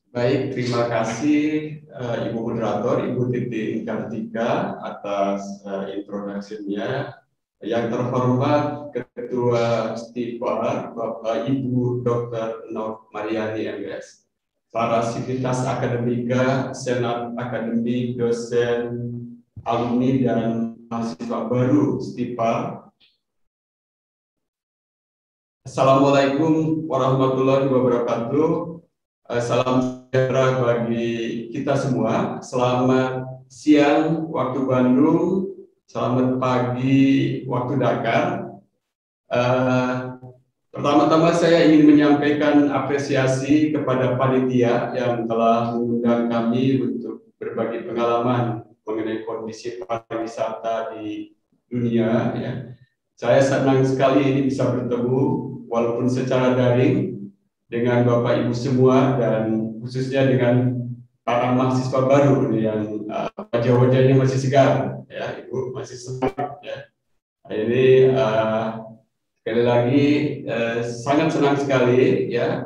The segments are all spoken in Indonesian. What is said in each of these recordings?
Baik, terima kasih Ibu Moderator, Ibu Titi Kartika atas introduction-nya. Yang terhormat Ketua Stipar, Bapak Ibu Dr. Nur Mariani MS, para sivitas akademika, senat akademik, dosen, alumni dan mahasiswa baru Stipar. Assalamualaikum warahmatullahi wabarakatuh. Salam sejahtera bagi kita semua. Selamat siang waktu Bandung, selamat pagi waktu Dakar. Pertama-tama saya ingin menyampaikan apresiasi kepada panitia yang telah mengundang kami untuk berbagi pengalaman mengenai kondisi pariwisata di dunia. Ya. Saya senang sekali ini bisa bertemu walaupun secara daring dengan Bapak Ibu semua dan khususnya dengan para mahasiswa baru yang wajah-wajahnya masih segar, ya Ibu masih semangat ya. Ini sekali lagi sangat senang sekali ya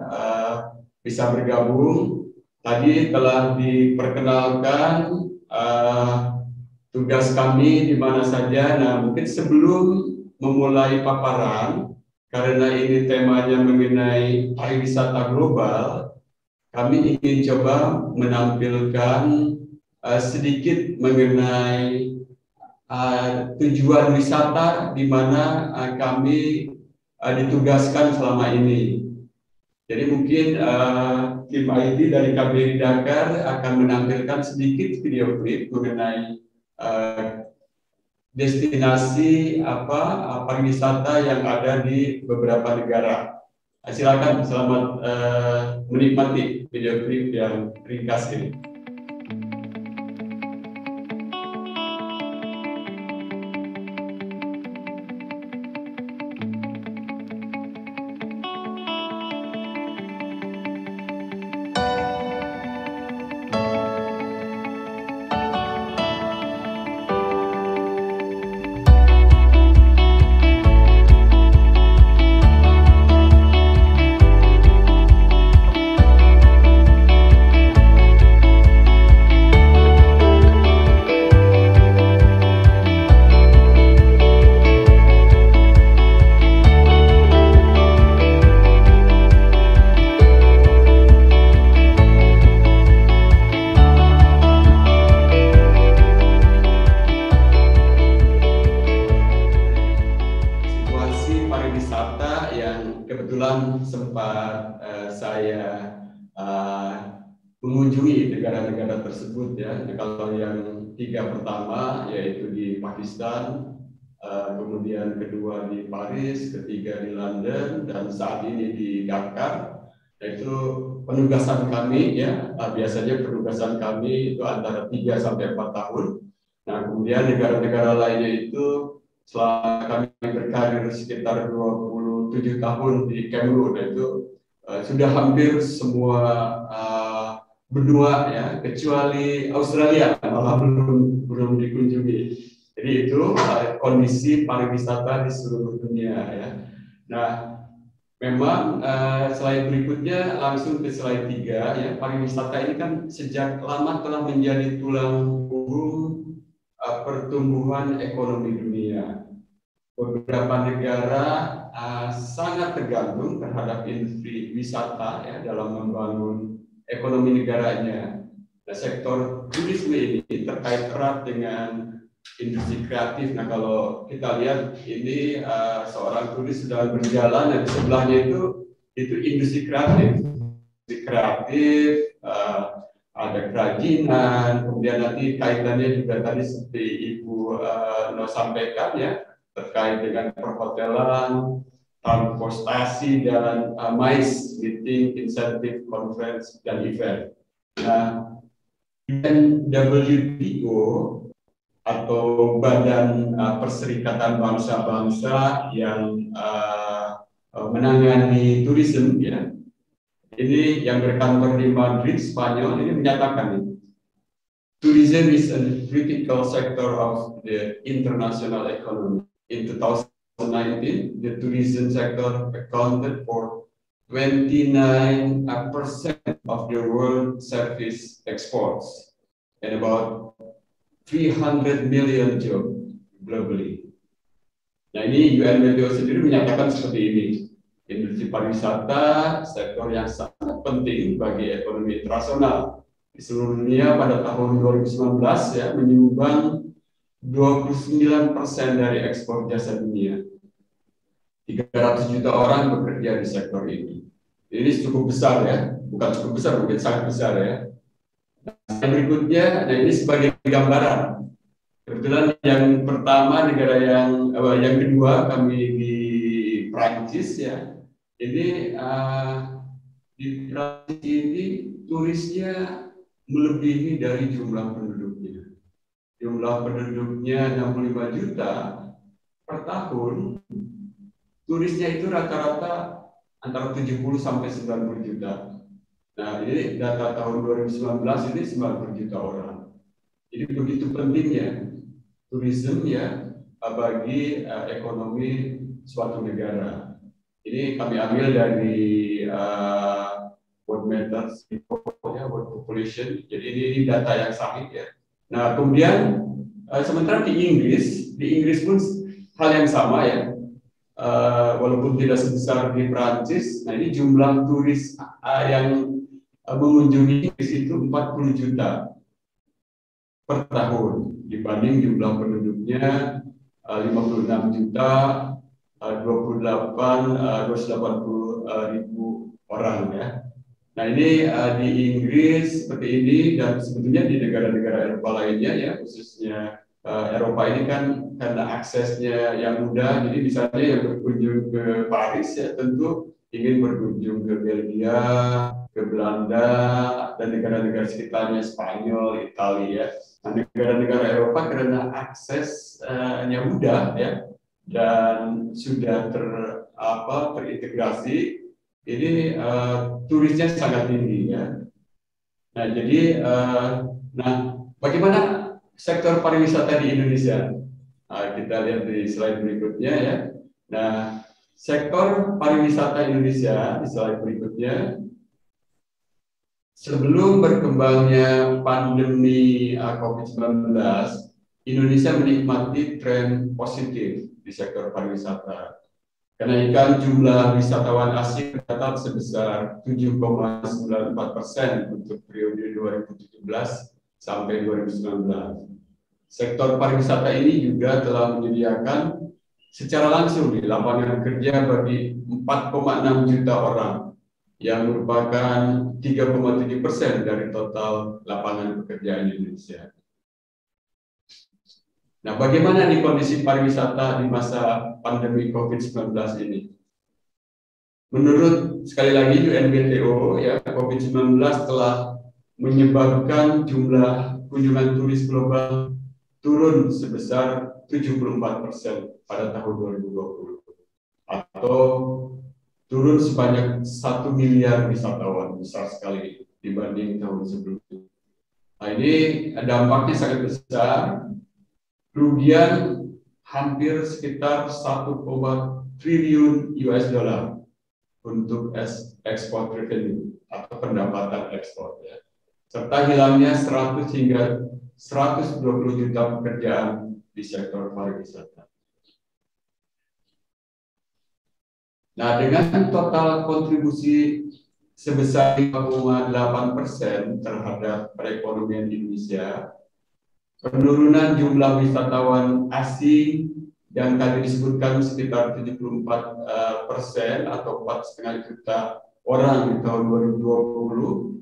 bisa bergabung. Tadi telah diperkenalkan tugas kami di mana saja. Nah, mungkin sebelum memulai paparan, karena ini temanya mengenai pariwisata global, kami ingin coba menampilkan sedikit mengenai tujuan wisata di mana kami ditugaskan selama ini. Jadi mungkin tim IT dari KBRI Dakar akan menampilkan sedikit video klip mengenai destinasi pariwisata yang ada di beberapa negara. Silakan, selamat menikmati video klip yang ringkas ini. Sempat saya mengunjungi negara-negara tersebut ya. Kalau yang 3 pertama yaitu di Pakistan, kemudian kedua di Paris, ketiga di London, dan saat ini di Dakar. Itu penugasan kami ya. Biasanya penugasan kami itu antara 3 sampai 4 tahun. Nah, kemudian negara-negara lainnya itu setelah kami berkarir sekitar 27 tahun di Kamerun, itu sudah hampir semua benua ya, kecuali Australia malah belum dikunjungi. Jadi itu kondisi pariwisata di seluruh dunia ya. Nah, memang slide berikutnya langsung ke slide 3 ya. Pariwisata ini kan sejak lama telah menjadi tulang punggung pertumbuhan ekonomi dunia. Beberapa negara sangat tergantung terhadap industri wisata ya dalam membangun ekonomi negaranya. Nah, sektor turisme ini terkait erat dengan industri kreatif. Nah, kalau kita lihat ini seorang turis sedang berjalan dan di sebelahnya itu industri kreatif. Industri kreatif, ada kerajinan, kemudian nanti kaitannya juga tadi seperti Ibu Nur sampaikan ya, terkait dengan perhotelan, transportasi, dan MICE, meeting, incentive, conference, dan event. Nah, WTO atau Badan Perserikatan Bangsa-Bangsa yang menangani tourism ya, ini yang berkantor di Madrid, Spanyol, ini menyatakan ini, tourism is a critical sector of the international economy. In 2019, the tourism sector accounted for 29% of the world service exports and about 300 million jobs globally. Nah, ini UNWTO sendiri menyatakan seperti ini. Industri pariwisata sektor yang sangat penting bagi ekonomi internasional di seluruh dunia pada tahun 2019 ya menyumbang 29% dari ekspor jasa dunia. 300 juta orang bekerja di sektor ini. Ini cukup besar ya, bukan cukup besar, mungkin sangat besar ya. Nah, berikutnya, nah ini sebagai gambaran. Kebetulan yang pertama negara yang kedua kami di Prancis ya. Ini di Prancis ini turisnya melebihi dari jumlah penduduknya. Jumlah penduduknya 65 juta per tahun. Turisnya itu rata-rata antara 70 sampai 90 juta. Nah, ini data tahun 2019 ini 90 juta orang. Jadi begitu pentingnya turisme ya bagi ekonomi suatu negara. Ini kami ambil dari World Matters ya, World Population. Jadi ini data yang sahih ya. Nah, kemudian sementara di Inggris pun hal yang sama ya. Walaupun tidak sebesar di Prancis, nah ini jumlah turis yang mengunjungi Inggris itu 40 juta per tahun dibanding jumlah penduduknya 56 juta 280 ribu orang ya. Nah ini di Inggris seperti ini dan sebetulnya di negara-negara Eropa lainnya ya, khususnya Eropa ini kan karena aksesnya yang mudah, jadi misalnya yang berkunjung ke Paris ya tentu ingin berkunjung ke Belgia, ke Belanda, dan negara-negara sekitarnya Spanyol, Italia. Nah, negara-negara Eropa karena aksesnya mudah ya dan sudah terintegrasi, ini turisnya sangat tinggi ya. Nah jadi bagaimana sektor pariwisata di Indonesia? Kita lihat di slide berikutnya ya. Nah, sektor pariwisata Indonesia di slide berikutnya, sebelum berkembangnya pandemi COVID-19, Indonesia menikmati tren positif di sektor pariwisata. Kenaikan jumlah wisatawan asing tercatat sebesar 7,94% untuk periode 2017 sampai 2019. Sektor pariwisata ini juga telah menyediakan secara langsung di lapangan kerja bagi 4,6 juta orang yang merupakan 3,7% dari total lapangan pekerjaan di Indonesia. Nah, bagaimana nih kondisi pariwisata di masa pandemi COVID-19 ini? Menurut sekali lagi UNWTO ya, COVID-19 telah menyebabkan jumlah kunjungan turis global turun sebesar 74% pada tahun 2020 atau turun sebanyak 1 miliar wisatawan, besar sekali dibanding tahun sebelumnya. Nah, ini dampaknya sangat besar, kerugian hampir sekitar 1, triliun US dollar untuk ekspor revenue atau pendapatan ekspor ya. Serta hilangnya 100 hingga 120 juta pekerjaan di sektor pariwisata. Nah, dengan total kontribusi sebesar 5,8% terhadap perekonomian Indonesia, penurunan jumlah wisatawan asing yang tadi disebutkan sekitar 74% atau 4,5 juta orang di tahun 2020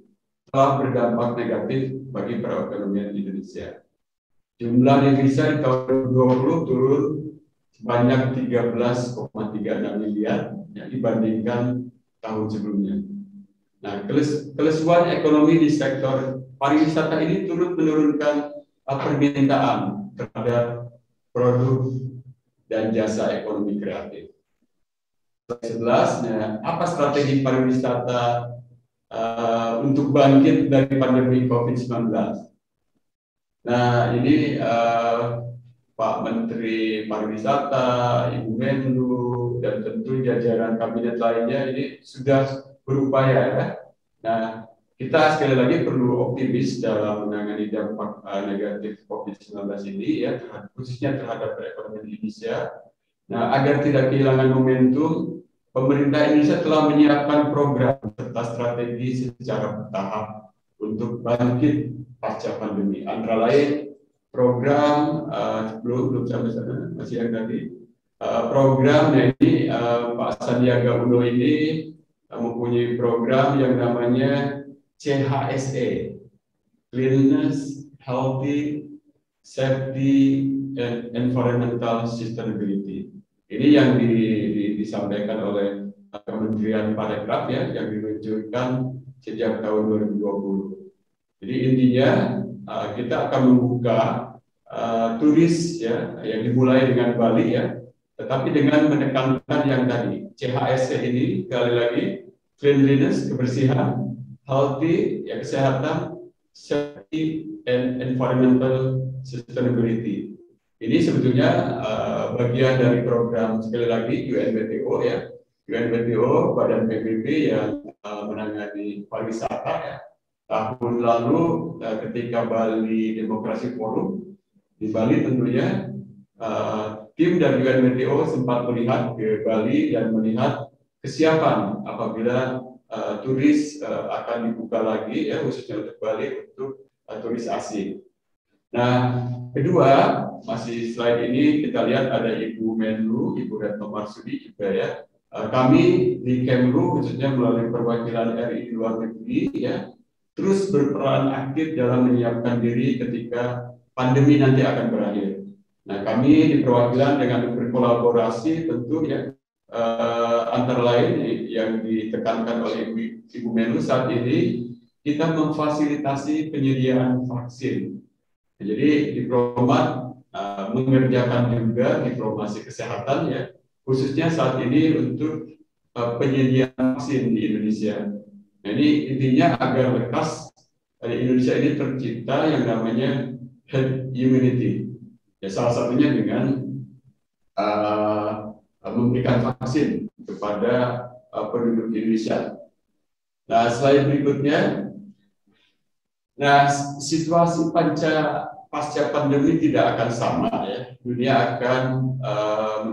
telah berdampak negatif bagi perekonomian Indonesia. Jumlah devisa di tahun 2020 turun sebanyak 13,36 miliar ya, dibandingkan tahun sebelumnya. Nah, kelesuan ekonomi di sektor pariwisata ini turut menurunkan permintaan terhadap produk dan jasa ekonomi kreatif. 11, apa strategi pariwisata untuk bangkit dari pandemi COVID-19? Nah, ini Pak Menteri Pariwisata, Ibu Menlu, dan tentu jajaran kabinet lainnya ini sudah berupaya ya. Nah, kita sekali lagi perlu optimis dalam menangani dampak negatif COVID-19 ini ya, khususnya terhadap perekonomian Indonesia. Nah, agar tidak kehilangan momentum, pemerintah Indonesia telah menyiapkan program serta strategi secara bertahap untuk bangkit pasca pandemi. Antara lain program belum sampai sana, masih yang tadi program ini Pak Sandiaga Uno ini mempunyai program yang namanya CHSE, Cleanliness, Healthy, Safety, and Environmental Sustainability. Ini yang disampaikan oleh Kementerian Parekraf ya, yang diluncurkan sejak tahun 2020. Jadi intinya kita akan membuka turis ya, yang dimulai dengan Bali ya, tetapi dengan menekankan yang tadi CHSE ini sekali lagi cleanliness, kebersihan, healthy ya, kesehatan, safety, and environmental sustainability. Ini sebetulnya bagian dari program sekali lagi UNWTO ya, UNWTO Badan PBB yang menangani pariwisata ya. Tahun lalu ketika Bali Demokrasi Forum di Bali tentunya tim dari UNWTO sempat melihat ke Bali dan melihat kesiapan apabila turis akan dibuka lagi ya, khususnya untuk Bali untuk turis asing. Nah, kedua, masih slide ini kita lihat ada Ibu Menlu, Ibu Retno Marsudi juga ya. Kami di Kemlu khususnya melalui perwakilan RI di luar negeri ya, terus berperan aktif dalam menyiapkan diri ketika pandemi nanti akan berakhir. Nah, kami di perwakilan dengan berkolaborasi tentu ya, antara lain yang ditekankan oleh Ibu Menlu saat ini, kita memfasilitasi penyediaan vaksin. Jadi diplomat mengerjakan juga diplomasi kesehatan ya, khususnya saat ini untuk penyediaan vaksin di Indonesia. Nah, ini intinya agar lekas Indonesia ini tercipta yang namanya herd immunity. Ya, salah satunya dengan memberikan vaksin kepada penduduk Indonesia. Nah, slide berikutnya. Nah, situasi pasca pandemi tidak akan sama ya. Dunia akan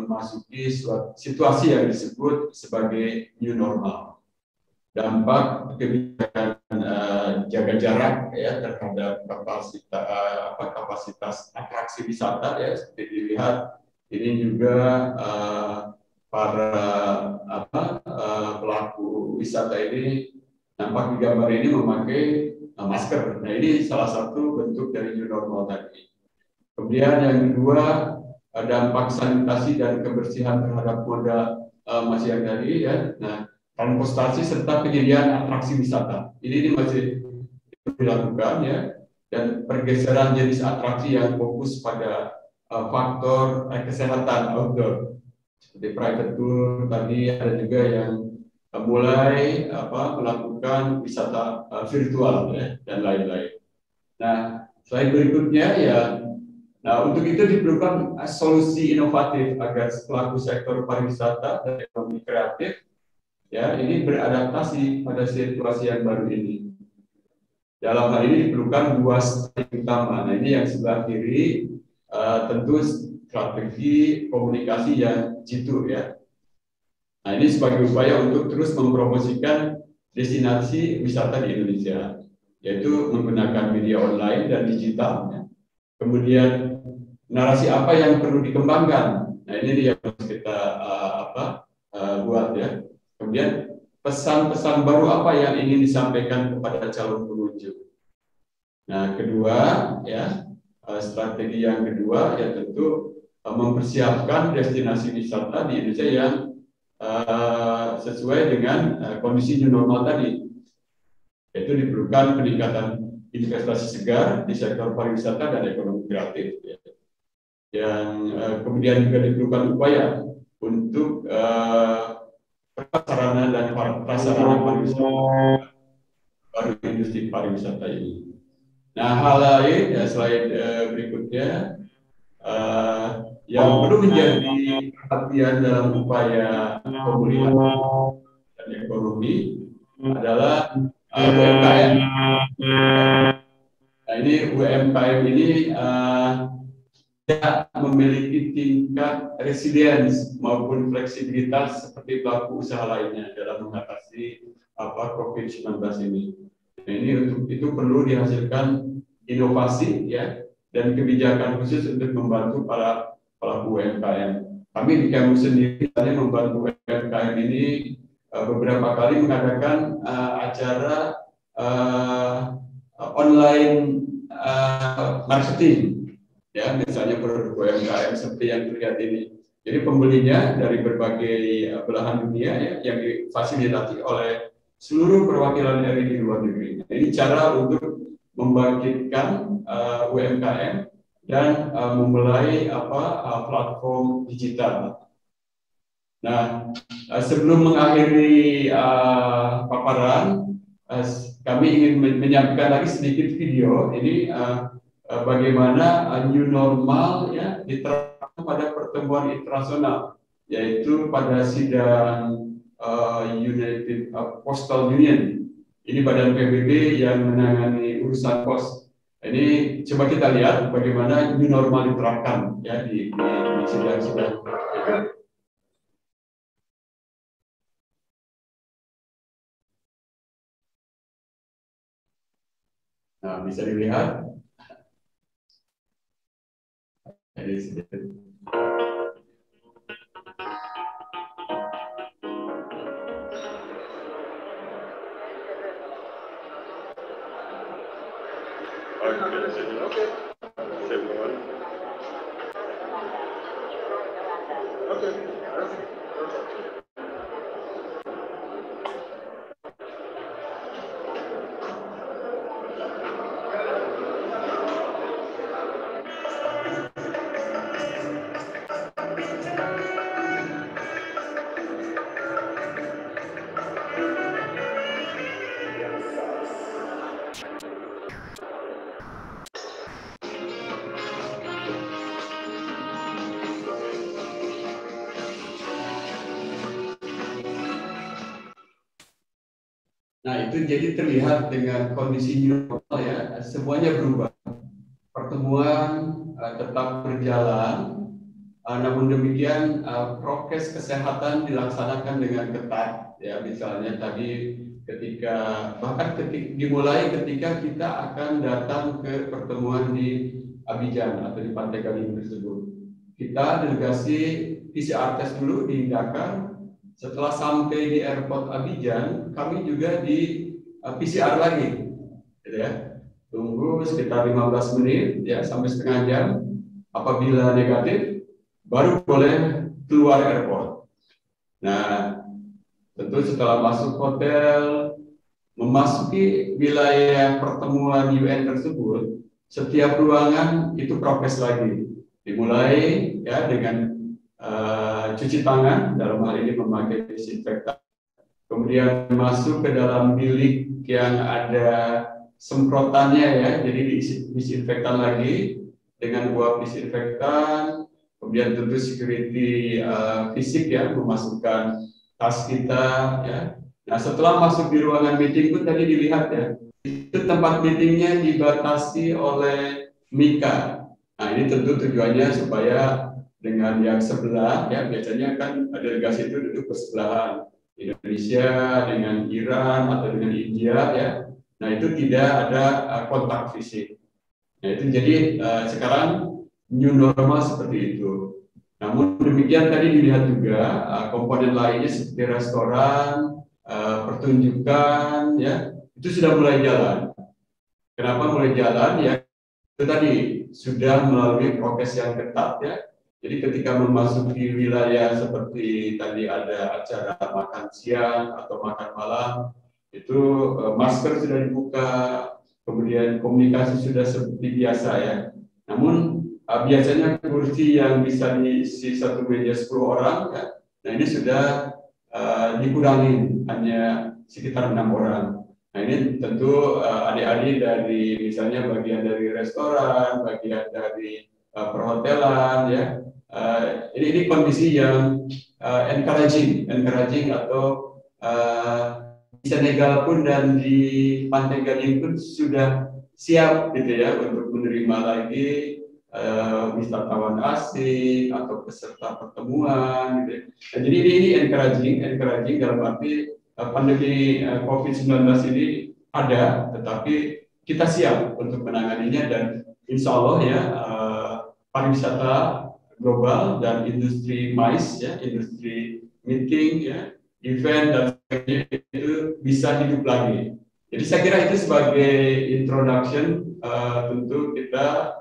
memasuki situasi yang disebut sebagai new normal. Dampak kebijakan jaga jarak ya terhadap kapasitas atraksi wisata ya, seperti dilihat ini juga para pelaku wisata ini nampak di gambar ini memakai masker. Nah, ini salah satu bentuk dari new normal tadi. Kemudian yang kedua, dampak sanitasi dan kebersihan terhadap moda masih yang tadi ya. Nah, transportasi serta penyediaan atraksi wisata. Ini masih dilakukan ya, dan pergeseran jenis atraksi yang fokus pada faktor kesehatan outdoor seperti private tour tadi, ada juga yang mulai melakukan wisata virtual ya, dan lain-lain. Nah, slide berikutnya ya. Nah, untuk itu diperlukan solusi inovatif agar pelaku sektor pariwisata dan ekonomi kreatif ya ini beradaptasi pada situasi yang baru ini. Dalam hal ini diperlukan dua strategi utama. Nah, ini yang sebelah kiri tentu strategi komunikasi yang jitu ya. Nah, ini sebagai upaya untuk terus mempromosikan destinasi wisata di Indonesia, yaitu menggunakan media online dan digital. Ya. Kemudian narasi apa yang perlu dikembangkan? Nah, ini yang harus kita buat ya. Kemudian pesan-pesan baru apa yang ingin disampaikan kepada calon pengunjung? Nah, kedua ya, strategi yang kedua ya tentu mempersiapkan destinasi wisata di Indonesia yang sesuai dengan kondisi new normal tadi, yaitu diperlukan peningkatan investasi segar di sektor pariwisata dan ekonomi kreatif ya. Yang kemudian juga diperlukan upaya untuk prasarana dan prasarana pariwisata baru industri pariwisata ini. Nah, hal lain ya, slide berikutnya yang perlu menjadi perhatian dalam upaya pemulihan dan ekonomi adalah UMKM. Nah, ini UMKM ini tidak memiliki tingkat resilience maupun fleksibilitas seperti pelaku usaha lainnya dalam mengatasi COVID-19 ini. Nah, ini untuk itu perlu dihasilkan inovasi ya dan kebijakan khusus untuk membantu para pelaku UMKM. Kami di kampus sendiri membantu UMKM ini beberapa kali mengadakan acara online marketing, ya misalnya produk UMKM seperti yang terlihat ini. Jadi pembelinya dari berbagai belahan dunia ya, yang difasilitasi oleh seluruh perwakilan RI di luar negeri. Ini cara untuk membangkitkan UMKM dan memulai platform digital. Nah, sebelum mengakhiri paparan, kami ingin menyampaikan lagi sedikit video ini bagaimana new normal ya diterapkan pada pertemuan internasional, yaitu pada sidang United Postal Union. Ini badan PBB yang menangani urusan pos. Ini coba kita lihat bagaimana new normal diterapkan ya di sidang-sidang PBB. Nah, bisa dilihat. Jadi sedikit. Nah, itu jadi terlihat dengan kondisi normal ya, semuanya berubah. Pertemuan tetap berjalan, namun demikian prokes kesehatan dilaksanakan dengan ketat. Ya, misalnya tadi bahkan dimulai ketika kita akan datang ke pertemuan di Abidjan atau di Pantai Gading tersebut. Kita delegasi PCR test dulu di Dakar. Setelah sampai di airport Abidjan, kami juga di PCR lagi, gitu ya. Tunggu sekitar 15 menit, ya sampai setengah jam. Apabila negatif, baru boleh keluar airport. Nah, tentu setelah masuk hotel, memasuki wilayah pertemuan UN tersebut, setiap ruangan itu prokes lagi. Dimulai ya dengan cuci tangan, dalam hal ini memakai disinfektan, kemudian masuk ke dalam bilik yang ada semprotannya ya, jadi disinfektan lagi dengan uap disinfektan, kemudian tentu security fisik ya, memasukkan tas kita ya. Nah, setelah masuk di ruangan meeting pun tadi dilihat ya, itu tempat meetingnya dibatasi oleh mika. Nah, ini tentu tujuannya supaya dengan yang sebelah ya, biasanya kan delegasi itu duduk bersebelahan, Indonesia dengan Iran atau dengan India ya. Nah, itu tidak ada kontak fisik. Nah, itu jadi sekarang new normal seperti itu. Namun demikian tadi dilihat juga komponen lainnya seperti restoran, pertunjukan ya, itu sudah mulai jalan. Kenapa mulai jalan ya? Itu tadi sudah melalui prokes yang ketat ya. Jadi ketika memasuki wilayah seperti tadi ada acara makan siang atau makan malam, itu masker sudah dibuka, kemudian komunikasi sudah seperti biasa ya. Namun biasanya kursi yang bisa diisi satu meja 10 orang ya, nah ini sudah dikurangi hanya sekitar 6 orang. Nah, ini tentu adik-adik dari misalnya bagian dari restoran, bagian dari perhotelan ya. Ini kondisi yang encouraging atau di Senegal pun dan di Pantai Gading pun sudah siap gitu ya untuk menerima lagi wisatawan asing atau peserta pertemuan gitu ya. Nah, jadi ini encouraging dalam arti pandemi COVID-19 ini ada, tetapi kita siap untuk menanganinya dan insya Allah ya pariwisata global dan industri MICE ya, industri meeting ya, event dan sebagainya itu bisa hidup lagi. Jadi saya kira itu sebagai introduction, tentu kita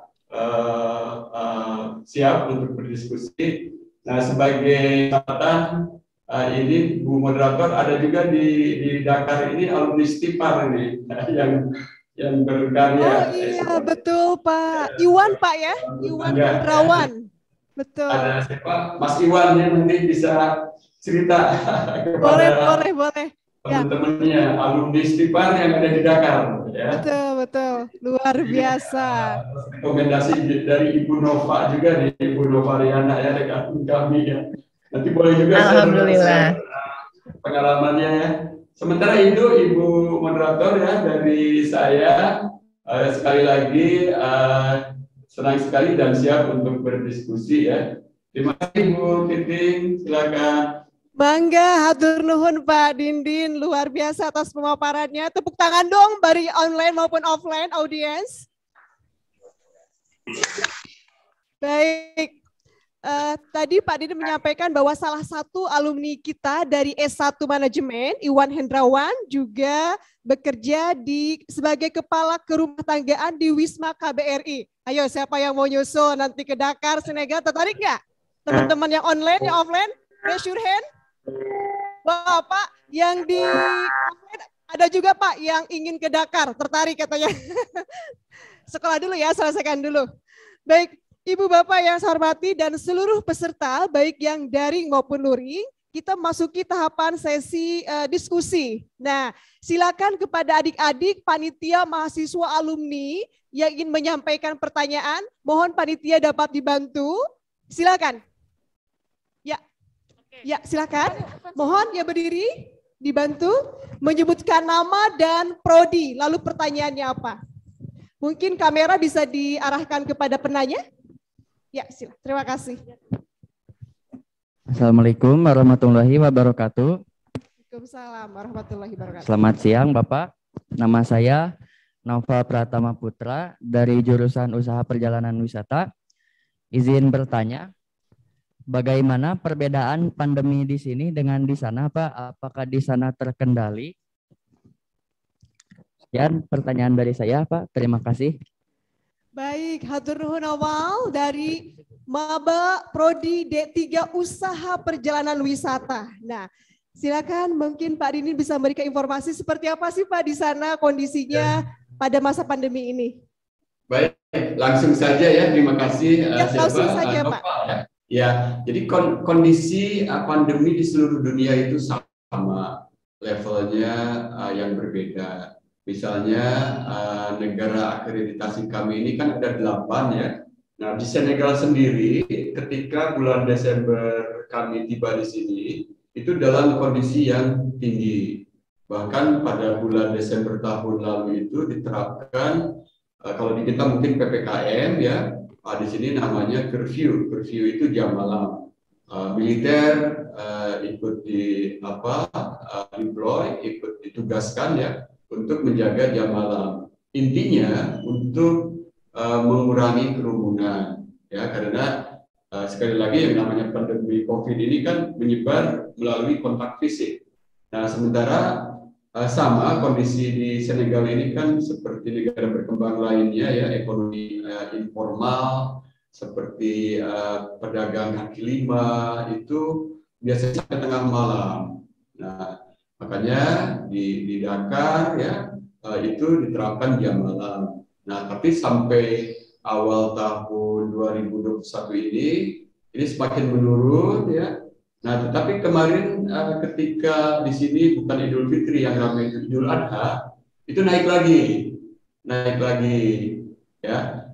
siap untuk berdiskusi. Nah, sebagai catatan ini Bu Moderator, ada juga di Dakar ini alumni Stipar ini yang berkarya. Oh iya betul Pak Iwan Pak ya, Iwan Hendrawan. Betul. Ada siapa? Mas Iwan yang nanti bisa cerita kepada boleh. teman-temannya alumni Stipar yang ada di Dakar ya. Betul luar biasa. Rekomendasi dari Ibu Nova juga nih, Ibu Nova Riana ya, rekan kami ya. Nanti boleh juga Alhamdulillah pengalamannya ya. Sementara itu Ibu Moderator ya, dari saya sekali lagi senang sekali dan siap untuk berdiskusi ya. Terima kasih Bu Titing, silakan. Bangga, hatur nuhun Pak Dindin, luar biasa atas pemaparannya. Tepuk tangan dong bari online maupun offline audiens. Baik, tadi Pak Dindin menyampaikan bahwa salah satu alumni kita dari S1 Manajemen, Iwan Hendrawan, juga bekerja sebagai kepala kerumah tanggaan di Wisma KBRI. Ayo siapa yang mau nyusul nanti ke Dakar, Senegal, tertarik nggak? Teman-teman yang online, yang offline, raise your hand. Bapak yang di offline, ada juga Pak yang ingin ke Dakar, tertarik katanya. Sekolah dulu ya, selesaikan dulu. Baik, Ibu Bapak yang saya hormati dan seluruh peserta, baik yang daring maupun luring, kita masuki tahapan sesi diskusi. Nah, silakan kepada adik-adik, panitia, mahasiswa, alumni yang ingin menyampaikan pertanyaan, mohon panitia dapat dibantu. Silakan. Ya, silakan. Mohon ya berdiri, dibantu, menyebutkan nama dan prodi, lalu pertanyaannya apa. Mungkin kamera bisa diarahkan kepada penanya. Ya, silakan. Terima kasih. Assalamualaikum warahmatullahi wabarakatuh. Waalaikumsalam warahmatullahi wabarakatuh. Selamat siang Bapak. Nama saya Nova Pratama Putra dari jurusan Usaha Perjalanan Wisata. Izin bertanya, bagaimana perbedaan pandemi di sini dengan di sana, Pak? Apakah di sana terkendali? Sekian pertanyaan dari saya, Pak. Terima kasih. Baik, hatur nuhun awal dari Maba Prodi D3 Usaha Perjalanan Wisata. Nah, silakan mungkin Pak Dini bisa memberikan informasi seperti apa sih Pak di sana kondisinya pada masa pandemi ini. Baik, langsung saja ya. Terima kasih. Ya, langsung saja Pak. Ya, jadi kondisi pandemi di seluruh dunia itu sama, levelnya yang berbeda. Misalnya negara akreditasi kami ini kan ada 8 ya. Nah, di Senegal sendiri ketika bulan Desember kami tiba di sini itu dalam kondisi yang tinggi. Bahkan pada bulan Desember tahun lalu itu diterapkan kalau di kita mungkin PPKM ya. Di sini namanya curfew itu jam malam. Militer ikut deploy, ikut ditugaskan ya untuk menjaga jam malam. Intinya untuk mengurangi kerumunan ya, karena sekali lagi yang namanya pandemi COVID ini kan menyebar melalui kontak fisik. Nah, sementara sama kondisi di Senegal ini kan seperti negara berkembang lainnya ya, ekonomi informal seperti pedagang kaki lima itu biasanya sampai tengah malam. Nah, makanya di Dakar ya itu diterapkan jam malam. Nah, tapi sampai awal tahun 2021 ini semakin menurun ya. Nah, tetapi kemarin ketika di sini bukan Idul Fitri yang ramai, Idul Adha, itu naik lagi ya.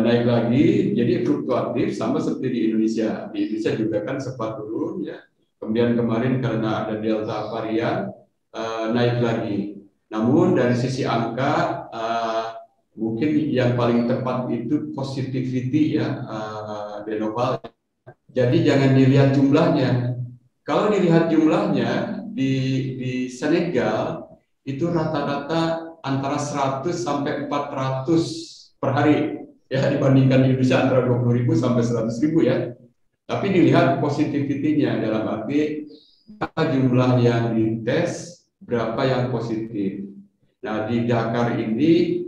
naik lagi, jadi fluktuatif sama seperti di Indonesia. Di Indonesia juga kan sempat turun ya. Kemudian kemarin karena ada delta varian naik lagi. Namun dari sisi angka mungkin yang paling tepat itu positivity ya, Denoval. Jadi jangan dilihat jumlahnya. Kalau dilihat jumlahnya di Senegal itu rata-rata antara 100 sampai 400 per hari. Ya, dibandingkan di Indonesia antara 20.000 sampai 100.000 ya. Tapi dilihat positivity-nya dalam arti berapa jumlah yang dites, berapa yang positif. Nah, di Dakar ini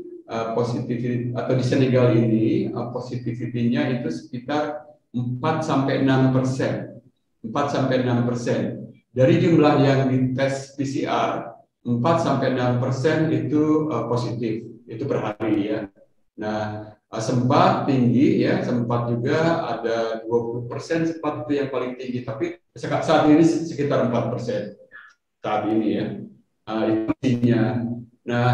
positivity atau di Senegal ini positivity-nya itu sekitar 4 sampai 6%. 4 sampai 6%. Dari jumlah yang dites PCR, 4 sampai 6% itu positif. Itu per hari ya. Nah, sempat tinggi ya, sempat juga ada 20% sempat itu yang paling tinggi, tapi saat ini sekitar 4% saat ini ya. Itu intinya. Nah,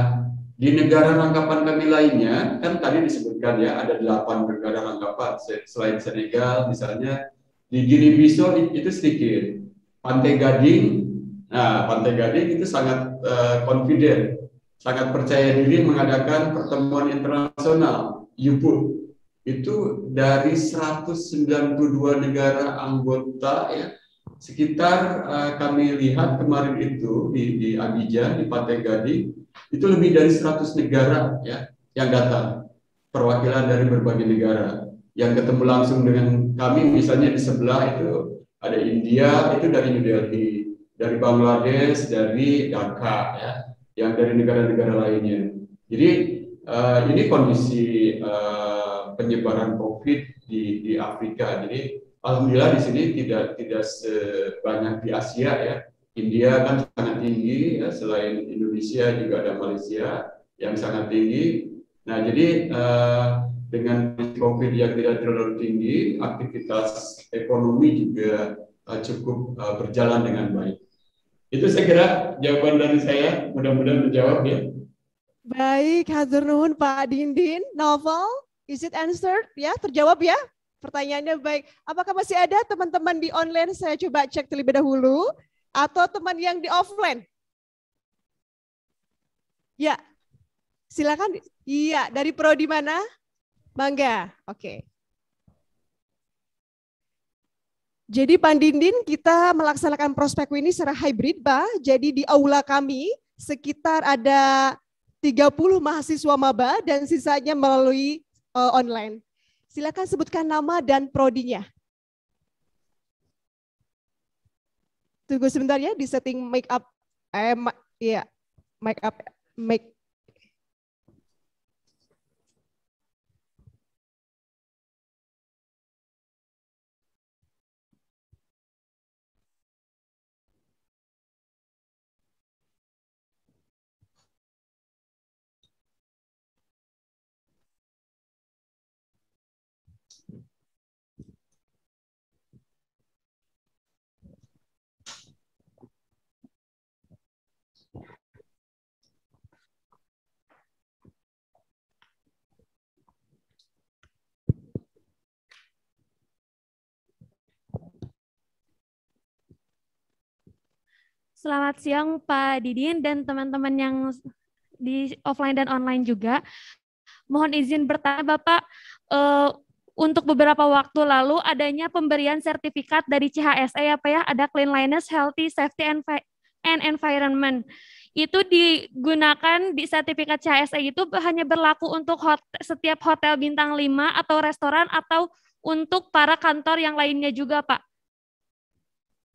di negara rangkapan kami lainnya kan tadi disebutkan ya ada 8 negara rangkapan selain Senegal misalnya di Guinea-Bissau itu sedikit. Pantai Gading, nah Pantai Gading itu sangat confident, sangat percaya diri mengadakan pertemuan internasional UPUT itu dari 192 negara anggota ya, sekitar kami lihat kemarin itu di Abidjan di Pantai Gading itu lebih dari 100 negara ya yang datang, perwakilan dari berbagai negara yang ketemu langsung dengan kami. Misalnya di sebelah itu ada India, itu dari New Delhi, dari Bangladesh, dari Dhaka ya, yang dari negara-negara lainnya. Jadi ini kondisi penyebaran COVID di Afrika. Jadi alhamdulillah di sini tidak sebanyak di Asia ya. India kan sangat tinggi ya, selain Indonesia juga ada Malaysia yang sangat tinggi. Nah, jadi dengan COVID yang tidak terlalu tinggi, aktivitas ekonomi juga cukup berjalan dengan baik. Itu saya kira jawaban dari saya, mudah-mudahan menjawab ya. Baik, hatur nuhun Pak Dindin. Novel, is it answered? Ya, terjawab ya? Pertanyaannya baik. Apakah masih ada teman-teman di online? Saya coba cek terlebih dahulu. Atau teman yang di offline? Ya, silakan. Iya, dari prodi mana? Bangga, oke. Jadi Pak Dindin, kita melaksanakan prospeku ini secara hybrid, Pak. Jadi di aula kami sekitar ada 30 mahasiswa maba dan sisanya melalui online. Silakan sebutkan nama dan prodinya. Tunggu sebentar ya, di setting make up, make. Selamat siang Pak Didin dan teman-teman yang di offline dan online juga. Mohon izin bertanya Bapak, untuk beberapa waktu lalu adanya pemberian sertifikat dari CHSE ya Pak ya, ada Cleanliness, Healthy, Safety, and Environment. Itu digunakan di sertifikat CHSE itu hanya berlaku untuk setiap hotel bintang 5 atau restoran atau untuk para kantor yang lainnya juga Pak?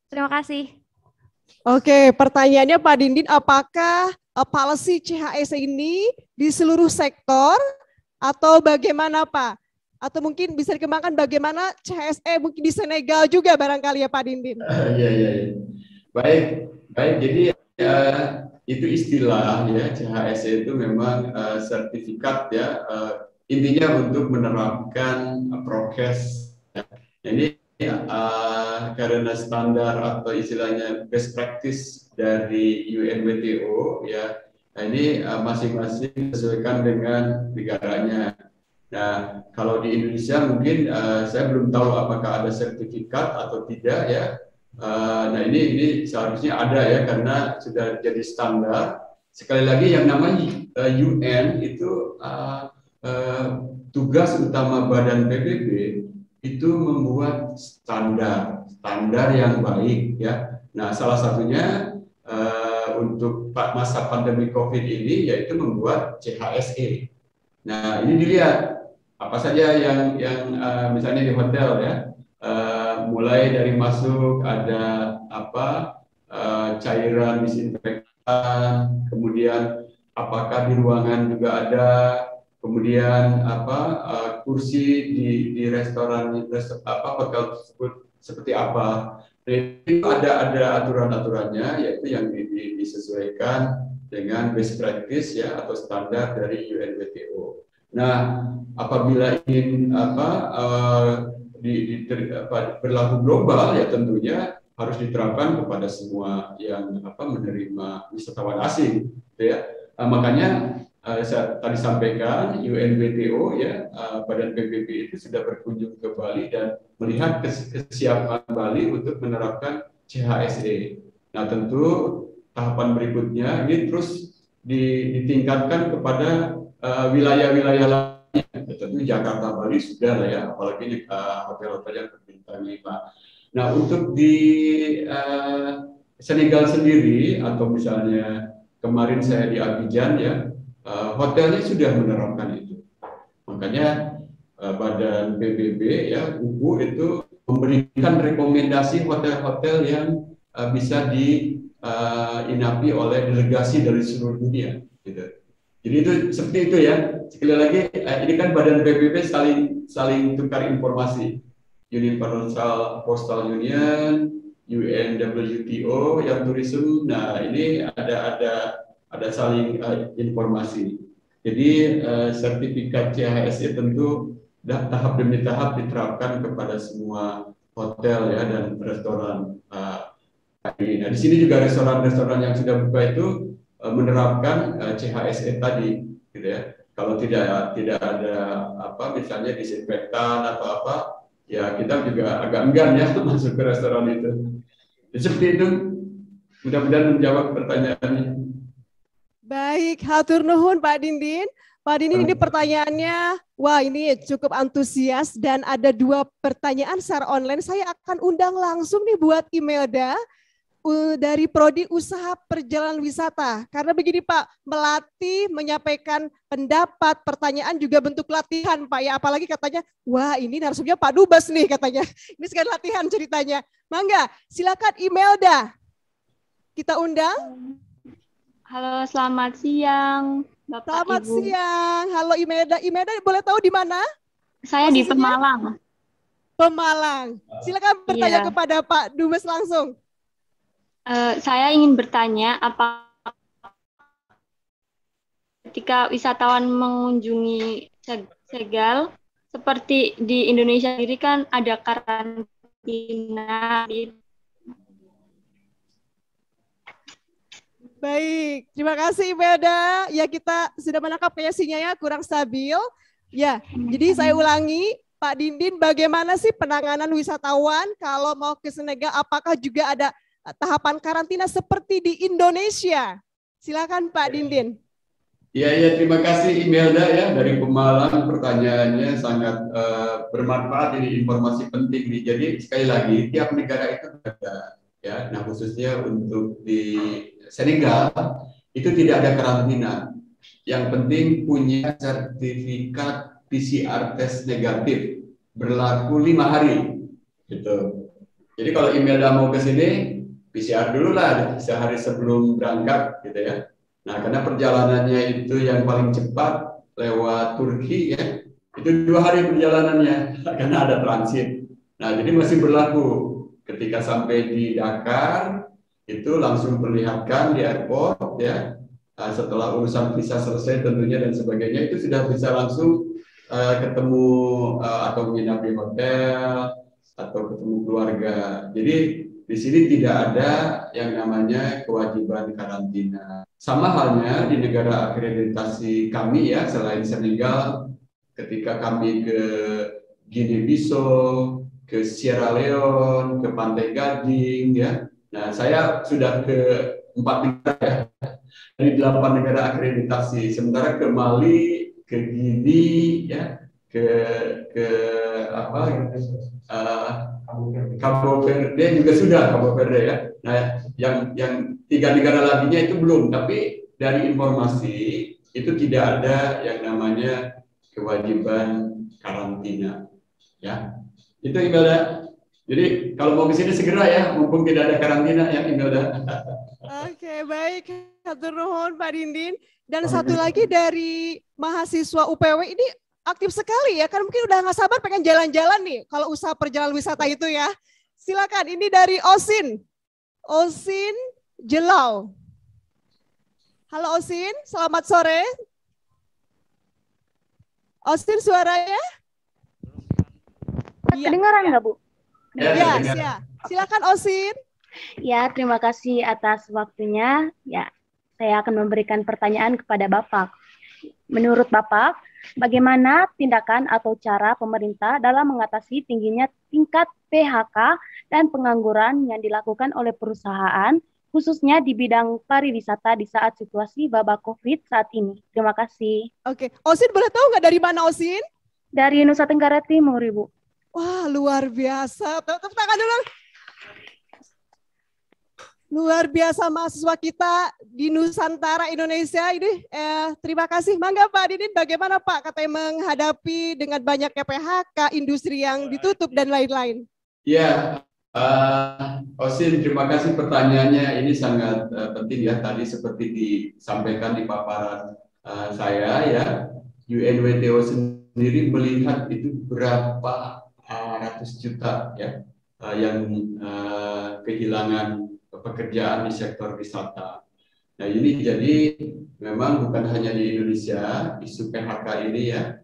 Terima kasih. Oke, pertanyaannya Pak Dindin, apakah policy CHSE ini di seluruh sektor atau bagaimana Pak? Atau mungkin bisa dikembangkan bagaimana CHSE mungkin di Senegal juga barangkali ya Pak Dindin? Iya. Baik. Jadi itu istilah ya, CHSE itu memang sertifikat ya, intinya untuk menerapkan prokes. Ya. Ini karena standar atau istilahnya best practice dari UNWTO ya, ini masing-masing disesuaikan dengan negaranya. Nah, kalau di Indonesia mungkin saya belum tahu apakah ada sertifikat atau tidak ya. Nah, ini seharusnya ada ya karena sudah jadi standar. Sekali lagi yang namanya UN itu tugas utama Badan PBB itu membuat standar yang baik ya. Nah, salah satunya untuk masa pandemi COVID ini yaitu membuat CHSE. Nah, ini dilihat apa saja yang misalnya di hotel ya, mulai dari masuk ada apa cairan disinfektan, kemudian apakah di ruangan juga ada, kemudian apa kursi di restoran apa hotel tersebut seperti apa. Nah, itu ada aturan-aturannya yaitu yang disesuaikan dengan best practice ya atau standar dari UNWTO. Nah, apabila ingin berlaku global ya tentunya harus diterapkan kepada semua yang menerima wisatawan asing, gitu ya. Makanya saya tadi sampaikan UNWTO ya Badan PBB itu sudah berkunjung ke Bali dan melihat kesiapan Bali untuk menerapkan CHSE. Nah, tentu tahapan berikutnya ini terus ditingkatkan kepada wilayah-wilayah lainnya. Tentu Jakarta, Bali sudah lah ya, apalagi hotel-hotel yang berbintang 5. Nah, untuk di Senegal sendiri atau misalnya kemarin saya di Abidjan ya, hotelnya sudah menerapkan itu. Makanya Badan PBB ya UU itu memberikan rekomendasi hotel-hotel yang bisa diinapi oleh delegasi dari seluruh dunia. Gitu. Jadi itu seperti itu ya. Sekali lagi ini kan Badan PBB saling tukar informasi. Universal Postal Union, UNWTO yang tourism. Nah ini ada saling informasi. Jadi sertifikat CHSE tentu tahap demi tahap diterapkan kepada semua hotel ya dan restoran. Nah di sini juga restoran-restoran yang sudah buka itu menerapkan CHSE tadi, gitu ya. Kalau tidak ada misalnya disinfektan atau apa, ya kita juga agak enggan ya masuk ke restoran itu. Jadi, seperti itu. Mudah-mudahan menjawab pertanyaannya. Baik, hatur nuhun Pak Dindin. Pak Dindin ini pertanyaannya, wah ini cukup antusias dan ada 2 pertanyaan secara online. Saya akan undang langsung nih buat Imelda dari Prodi Usaha Perjalanan Wisata. Karena begini Pak, melatih, menyampaikan pendapat, pertanyaan juga bentuk latihan Pak ya. Apalagi katanya, wah ini narasumnya Pak Dubes nih katanya. Ini sekali latihan ceritanya. Mangga, silakan Imelda. Kita undang. Halo, selamat siang, Bapak Selamat Ibu. siang. Halo Imelda. Imelda boleh tahu di mana? Saya Posisinya? di Pemalang. Pemalang. Silakan bertanya kepada Pak Dubes langsung. Saya ingin bertanya, apa ketika wisatawan mengunjungi Segal, seperti di Indonesia sendiri kan ada karantina. Baik, terima kasih Imelda. Ya kita sudah menangkap kayaknya sinyalnya kurang stabil. Ya, jadi saya ulangi, Pak Dindin, bagaimana sih penanganan wisatawan kalau mau ke Senegal? Apakah juga ada tahapan karantina seperti di Indonesia? Silakan Pak Dindin. Ya, terima kasih Imelda ya dari Pemalang, pertanyaannya sangat bermanfaat, ini informasi penting nih. Jadi sekali lagi tiap negara itu ada ya. Nah khususnya untuk di Senegal itu tidak ada karantina. Yang penting punya sertifikat PCR tes negatif berlaku 5 hari. Gitu. Jadi kalau Imelda mau ke sini PCR dulu lah sehari sebelum berangkat, gitu ya. Nah, karena perjalanannya itu yang paling cepat lewat Turki ya, itu 2 hari perjalanannya karena ada transit. Nah, jadi masih berlaku ketika sampai di Dakar itu langsung perlihatkan di airport ya. Setelah urusan visa selesai tentunya dan sebagainya itu sudah bisa langsung ketemu atau menginap di hotel atau ketemu keluarga. Jadi di sini tidak ada yang namanya kewajiban karantina. Sama halnya di negara akreditasi kami ya, selain Senegal, ketika kami ke Guinea-Bissau, ke Sierra Leone, ke Pantai Gading, ya. Nah, saya sudah ke 4 negara ya, dari 8 negara akreditasi. Sementara ke Mali, ke Guinea, ya, ke apa? Cabo Verde juga sudah, Cabo Verde ya. Nah, yang 3 negara lainnya itu belum. Tapi dari informasi itu tidak ada yang namanya kewajiban karantina, ya. Itu Imelda. Jadi kalau mau ke sini segera ya, mumpung tidak ada karantina ya Imelda. Oke, baik. Hatur nuhun Pak Dindin. Dan satu lagi dari mahasiswa UPW ini aktif sekali ya, kan mungkin udah nggak sabar pengen jalan-jalan nih kalau usaha perjalanan wisata itu ya. Silakan, ini dari Osin. Osin Jelau. Halo Osin, selamat sore. Osin suaranya? Kedengaran nggak Bu? Ya, silakan Osin. Ya, terima kasih atas waktunya. Ya, saya akan memberikan pertanyaan kepada Bapak. Menurut Bapak, bagaimana tindakan atau cara pemerintah dalam mengatasi tingginya tingkat PHK dan pengangguran yang dilakukan oleh perusahaan, khususnya di bidang pariwisata di saat situasi wabah COVID saat ini? Terima kasih. Oke, Osin boleh tahu nggak dari mana Osin? Dari Nusa Tenggara Timur, Ibu. Wah, luar biasa. Tepuk tangan dulu. Luar biasa mahasiswa kita di Nusantara Indonesia ini. Terima kasih. Mangga Pak Didin, bagaimana Pak katanya menghadapi dengan banyaknya PHK, industri yang ditutup dan lain-lain? Ya, Osin, terima kasih pertanyaannya. Ini sangat penting ya. Tadi seperti disampaikan di paparan saya ya, UNWTO sendiri melihat itu berapa ratus juta ya yang kehilangan pekerjaan di sektor wisata. Nah ini jadi memang bukan hanya di Indonesia, isu PHK ini ya,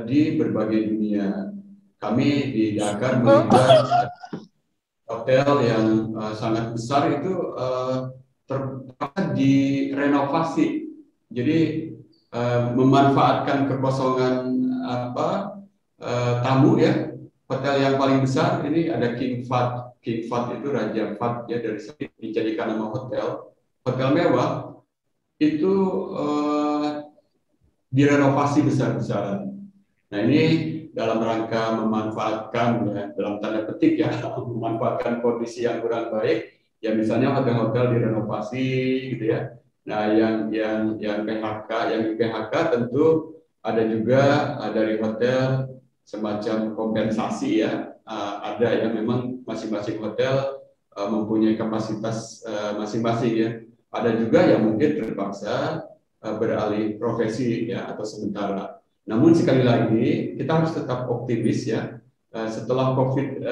di berbagai dunia. Kami di Dakar melihat hotel yang sangat besar itu direnovasi. Jadi memanfaatkan kekosongan tamu ya. Hotel yang paling besar ini ada King Fahd. King Fahd itu Raja Fahd ya, dari dijadikan nama hotel. Hotel mewah itu direnovasi besar-besaran. Nah ini dalam rangka memanfaatkan ya, dalam tanda petik ya, memanfaatkan kondisi yang kurang baik. Ya misalnya hotel-hotel direnovasi gitu ya. Nah yang PHK, yang di PHK tentu ada juga dari hotel semacam kompensasi ya. Ada yang memang masing-masing hotel mempunyai kapasitas masing-masing ya. Ada juga yang mungkin terpaksa beralih profesi ya atau sementara. Namun sekali lagi kita harus tetap optimis ya. Setelah COVID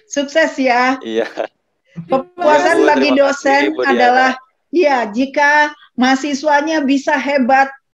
Sukses ya. Iya. Kepuasan Iya, Bu. bagi Terima kasih, dosen Bu Diana. adalah ya jika mahasiswanya bisa hebat